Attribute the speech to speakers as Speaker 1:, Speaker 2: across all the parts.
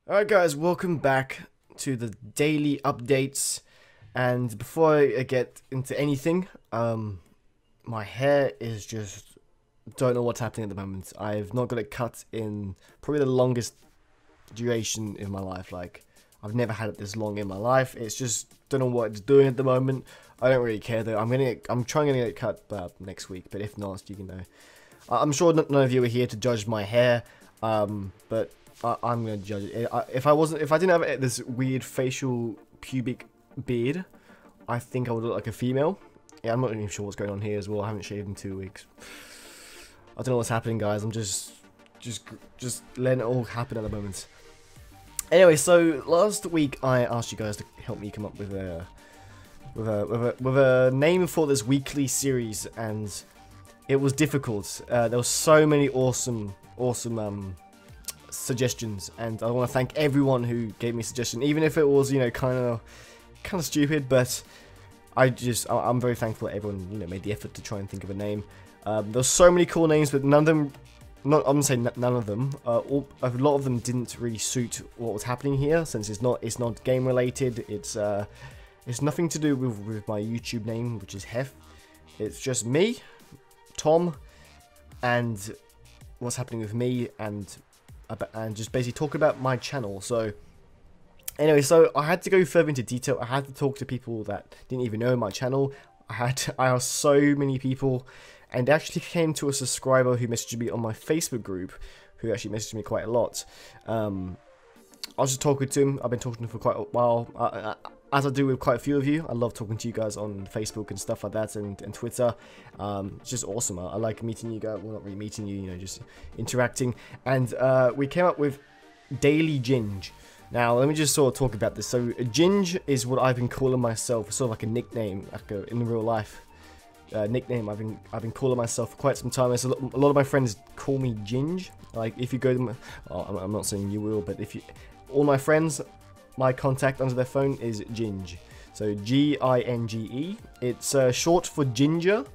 Speaker 1: Alright guys, welcome back to the daily updates, and before I get into anything, my hair is just, don't know what's happening at the moment. I've not got it cut in probably the longest duration in my life. Like, I've never had it this long in my life. It's just, don't know what it's doing at the moment. I don't really care though. I'm trying to get it cut next week, but if not, you can know. I'm sure none of you are here to judge my hair, but I'm gonna judge it. If I didn't have this weird facial pubic beard, I think I would look like a female. Yeah, I'm not even sure what's going on here as well. I haven't shaved in 2 weeks. I don't know what's happening, guys. I'm just letting it all happen at the moment. Anyway, so last week I asked you guys to help me come up with a name for this weekly series, and it was difficult. There were so many awesome suggestions, and I want to thank everyone who gave me a suggestion, even if it was, you know, kind of stupid. But I'm very thankful that everyone, you know, made the effort to try and think of a name. There's so many cool names, but none of them, I'm gonna say none of them. A lot of them didn't really suit what was happening here, since it's not game related. It's nothing to do with my YouTube name, which is Heph. It's just me, Tom, and what's happening with me, and just basically talk about my channel. So anyway, so I had to go further into detail. I had to talk to people that didn't even know my channel. I asked so many people, and actually came to a subscriber who messaged me on my Facebook group, who actually messaged me quite a lot. I was just talking to him. I've been talking to him for quite a while, as I do with quite a few of you. I love talking to you guys on Facebook and stuff like that, and Twitter. It's just awesome. I like meeting you guys. Well, not really meeting you, you know, just interacting. And we came up with Daily Ginge. Now, let me just sort of talk about this. So, Ginge is what I've been calling myself, sort of like a nickname, like in real life. Nickname I've been calling myself for quite some time. A lot of my friends call me Ginge. Like, if you go to my, I'm not saying you will, but if you, all my friends, my contact under their phone is Ginge. So Ginge. It's short for ginger,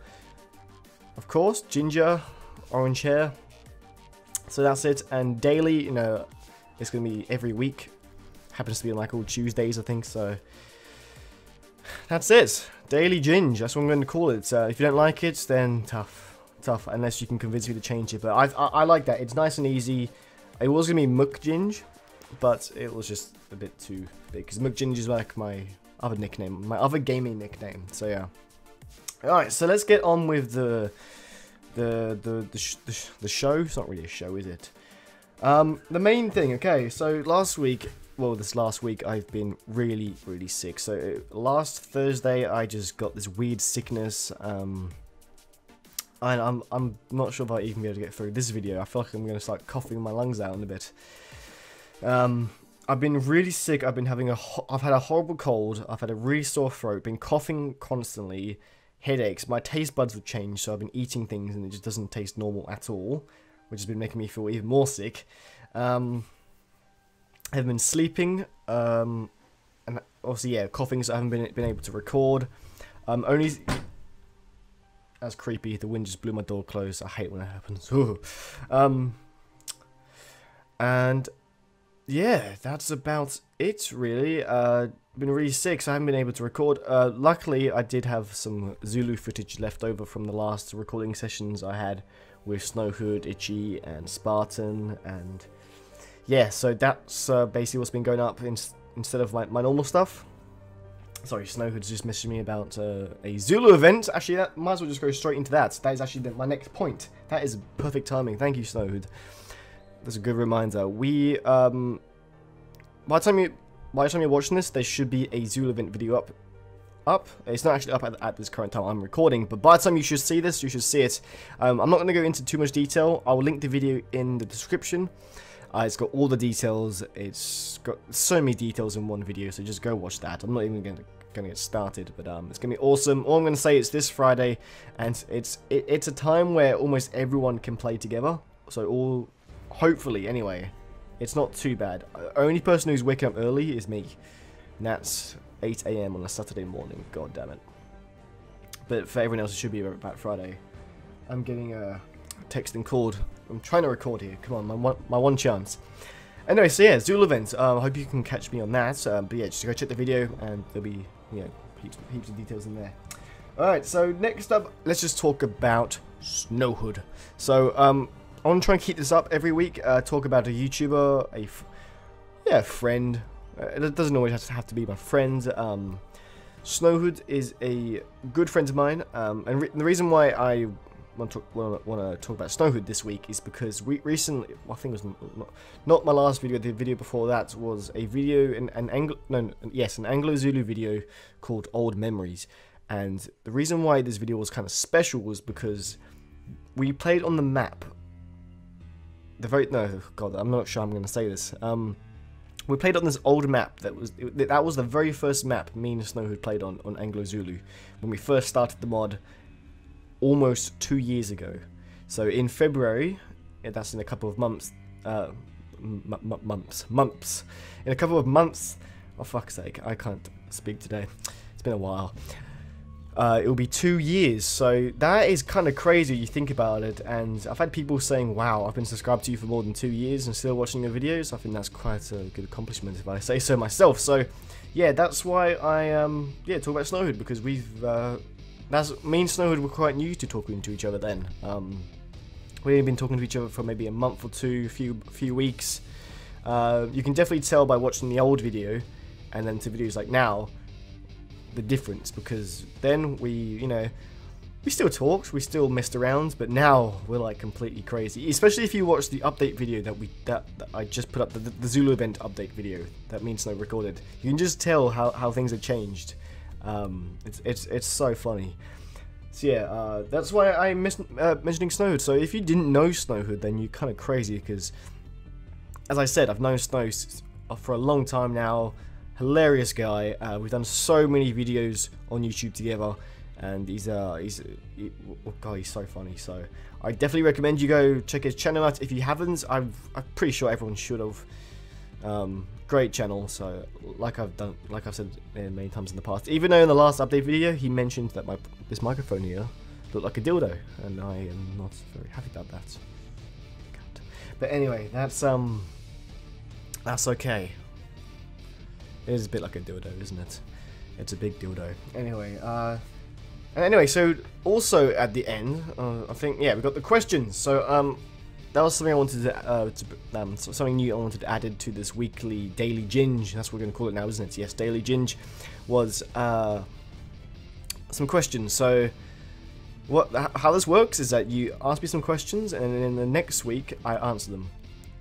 Speaker 1: of course. Ginger, orange hair. So that's it. And daily, you know, it's gonna be every week. Happens to be on like all Tuesdays, I think. So that's it. Daily Ginge. That's what I'm going to call it. If you don't like it, then tough. Unless you can convince me to change it. But I like that. It's nice and easy. It was gonna be Muck Ginge, but it was just a bit too big, because Muck Ginge is like my other nickname, my other gaming nickname. So yeah. All right. So let's get on with the show. It's not really a show, is it? The main thing. Okay. So last week. Well, this last week I've been really sick. So last Thursday I just got this weird sickness, and I'm not sure if I even be able to get through this video. I feel like I'm gonna start coughing my lungs out in a bit. I've been really sick. I've had a horrible cold. I've had a really sore throat. Been coughing constantly, headaches. My taste buds have changed, so I've been eating things and it just doesn't taste normal at all, which has been making me feel even more sick. I've been sleeping, and obviously, yeah, coughing, so I haven't been able to record. Only, that's creepy. The wind just blew my door closed. I hate when that happens. And yeah, that's about it, really. Been really sick, so I haven't been able to record. Luckily, I did have some Zulu footage left over from the last recording sessions I had with Snowhood, Itchy, and Spartan, and yeah, so that's basically what's been going up instead of my normal stuff. Sorry, Snowhood's just messaging me about a Zulu event. Actually, that might as well just go straight into that. That is actually my next point. That is perfect timing. Thank you, Snowhood. That's a good reminder. We by the time you're watching this, there should be a Zulu event video up. It's not actually up at this current time I'm recording, but by the time you should see this, you should see it. I'm not going to go into too much detail. I will link the video in the description. It's got all the details. It's got so many details in one video, so just go watch that. I'm not even going to get started, but it's going to be awesome. All I'm going to say is this Friday, and it's a time where almost everyone can play together. So hopefully, anyway, it's not too bad. Only person who's waking up early is me, and that's 8 AM on a Saturday morning. God damn it. But for everyone else, it should be about Friday. I'm getting a text and called. I'm trying to record here. Come on, my one chance. Anyway, so yeah, Zulu event. I hope you can catch me on that. But yeah, just go check the video, and there'll be, you know, heaps of details in there. Alright, so next up, let's just talk about Snowhood. So, I want to try and keep this up every week. Talk about a YouTuber, a friend. It doesn't always have to be my friend. Snowhood is a good friend of mine, and the reason why I want to talk about Snowhood this week is because recently, well, I think it was not my last video. The video before that was a video, an Anglo-Zulu video called Old Memories. And the reason why this video was kind of special was because we played on the map. I'm not sure I'm going to say this. We played on this old map that was the very first map me and Snowhood played on Anglo-Zulu when we first started the mod almost 2 years ago. So in February, that's in a couple of months. Months. In a couple of months. Oh fuck's sake, I can't speak today. It's been a while. It will be 2 years, so that is kind of crazy you think about it. And I've had people saying, wow, I've been subscribed to you for more than 2 years and still watching your videos. I think that's quite a good accomplishment if I say so myself. So yeah, that's why I talk about Snowhood, because me and Snowhood were quite new to talking to each other then. We've only been talking to each other for maybe a month or two, few weeks. You can definitely tell by watching the old video and then to videos like now the difference, because then we still talked, we still messed around, but now we're like completely crazy. Especially if you watch the update video that I just put up, the Zulu event update video that me and Snow recorded. You can just tell how things have changed. It's so funny. So yeah, that's why I'm mentioning Snowhood. So if you didn't know Snowhood, then you're kind of crazy, because as I said, I've known Snow for a long time now. Hilarious guy. We've done so many videos on YouTube together, and he's so funny. So I definitely recommend you go check his channel out if you haven't. I'm pretty sure everyone should have. Great channel. So like I've said many times in the past, even though in the last update video he mentioned that this microphone here looked like a dildo, and I am not very happy about that. But anyway, that's okay. It is a bit like a dildo, isn't it? It's a big dildo. Anyway, so also at the end, I think, yeah, we got the questions. So that was something I wanted to something new I wanted added to this weekly daily Ginge. That's what we're going to call it now, isn't it? Yes, daily Ginge was some questions. So how this works is that you ask me some questions, and then in the next week I answer them.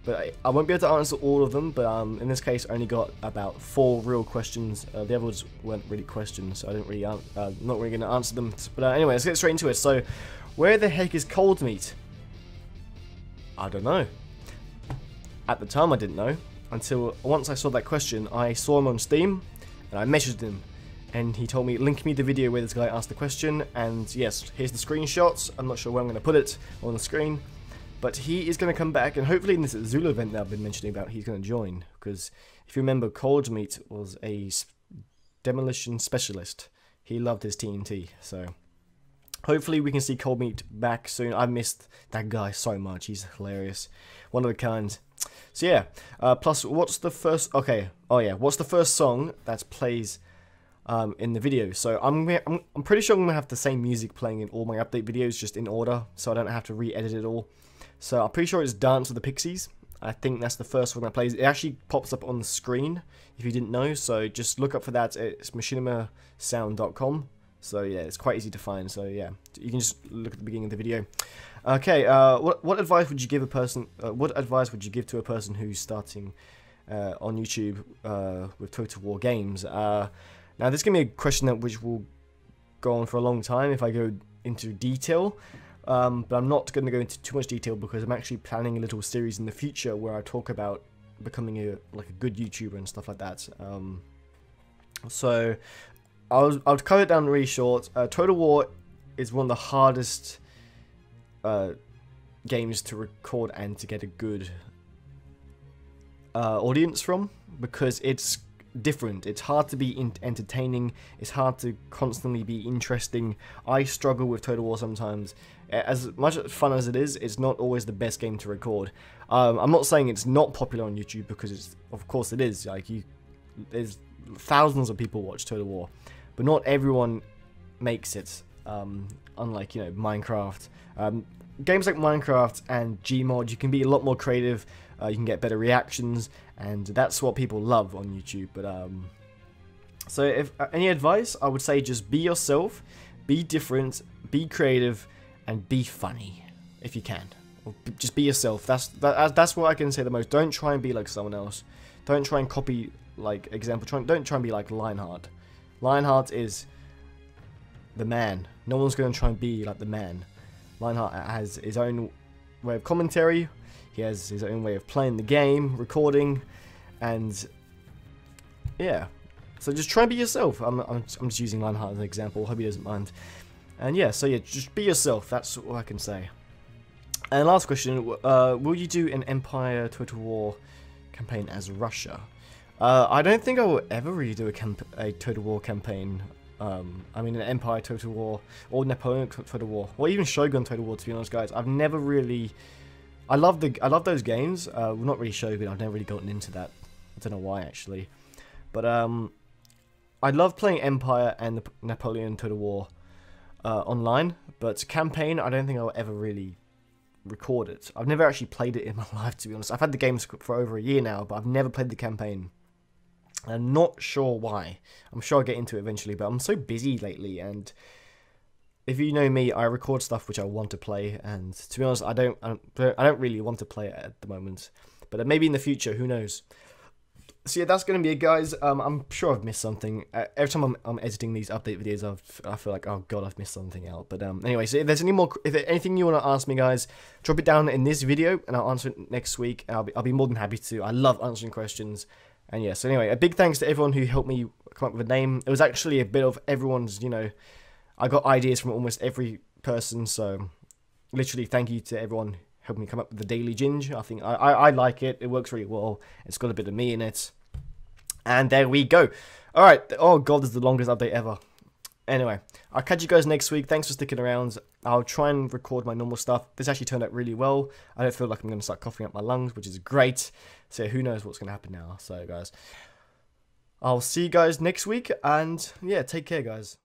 Speaker 1: But I won't be able to answer all of them, but in this case I only got about 4 real questions. The others weren't really questions, so I didn't really not really going to answer them. But anyway, let's get straight into it. So, where the heck is ColdMeat? I don't know. At the time I didn't know, until once I saw that question. I saw him on Steam, and I messaged him, and he told me, link me the video where this guy asked the question, and yes, here's the screenshots. I'm not sure where I'm going to put it on the screen. But he is going to come back, and hopefully in this Zulu event that I've been mentioning about, he's going to join. Because if you remember, ColdMeat was a demolition specialist. He loved his TNT, so hopefully we can see ColdMeat back soon. I missed that guy so much. He's hilarious. One of a kind. So yeah, plus what's the first... Okay, oh yeah, what's the first song that plays in the video? So I'm pretty sure I'm going to have the same music playing in all my update videos, just in order, so I don't have to re-edit it all. So I'm pretty sure it's Dance with the Pixies. I think that's the first one that plays. It actually pops up on the screen, if you didn't know. So just look up for that. It's machinimasound.com. So yeah, it's quite easy to find. So yeah, you can just look at the beginning of the video. Okay, what advice would you give a person? What advice would you give to a person who's starting on YouTube with Total War games? Now this is gonna be a question which will go on for a long time if I go into detail. But I'm not going to go into too much detail, because I'm actually planning a little series in the future where I talk about becoming a good YouTuber and stuff like that. So I'll cut it down really short. Total War is one of the hardest games to record and to get a good audience from, because it's different. It's hard to be entertaining. It's hard to constantly be interesting. I struggle with Total War sometimes. As much fun as it is, it's not always the best game to record. I'm not saying it's not popular on YouTube, because it's, of course it is. Like, there's thousands of people watch Total War, but not everyone makes it. Unlike, you know, Minecraft. Games like Minecraft and Gmod, you can be a lot more creative. You can get better reactions, and that's what people love on YouTube. But so if any advice, I would say just be yourself, be different, be creative, and be funny if you can. Or just be yourself. That's what I can say the most. Don't try and be like someone else. Don't try and copy, like, example. Don't try and be like Lionheart. Lionheart is the man. No one's going to try and be like the man. Lionheart has his own way of commentary. He has his own way of playing the game, recording, and yeah. So just try and be yourself. I'm just using Lionheart as an example. Hope he doesn't mind. And yeah, so yeah, just be yourself. That's all I can say. And last question: will you do an Empire Total War campaign as Russia? I don't think I will ever really do a Total War campaign. I mean, an Empire Total War or Napoleon Total War, or even Shogun Total War. To be honest, guys, I've never really. I love those games. Well, not really Shogun. I've never really gotten into that. I don't know why, actually, but I love playing Empire and the Napoleon Total War online. But campaign, I don't think I'll ever really record it. I've never actually played it in my life, to be honest. I've had the games for over a year now, but I've never played the campaign. I'm not sure why. I'm sure I'll get into it eventually, but I'm so busy lately, and if you know me, I record stuff which I want to play, and to be honest, I don't really want to play it at the moment, but maybe in the future, who knows. So yeah, that's going to be it, guys. I'm sure I've missed something. Every time I'm editing these update videos, I feel like, oh god, I've missed something out. But anyway, so if there's anything you want to ask me, guys, drop it down in this video, and I'll answer it next week. And I'll be more than happy to. I love answering questions. And yeah, so anyway, a big thanks to everyone who helped me come up with a name. It was actually a bit of everyone's, you know, I got ideas from almost every person, so literally thank you to everyone who helped me come up with the daily Ginge. I think I like it. It works really well. It's got a bit of me in it. And there we go. Alright, oh god, this is the longest update ever. Anyway, I'll catch you guys next week. Thanks for sticking around. I'll try and record my normal stuff. This actually turned out really well. I don't feel like I'm going to start coughing up my lungs, which is great. So who knows what's going to happen now. So guys, I'll see you guys next week. And yeah, take care, guys.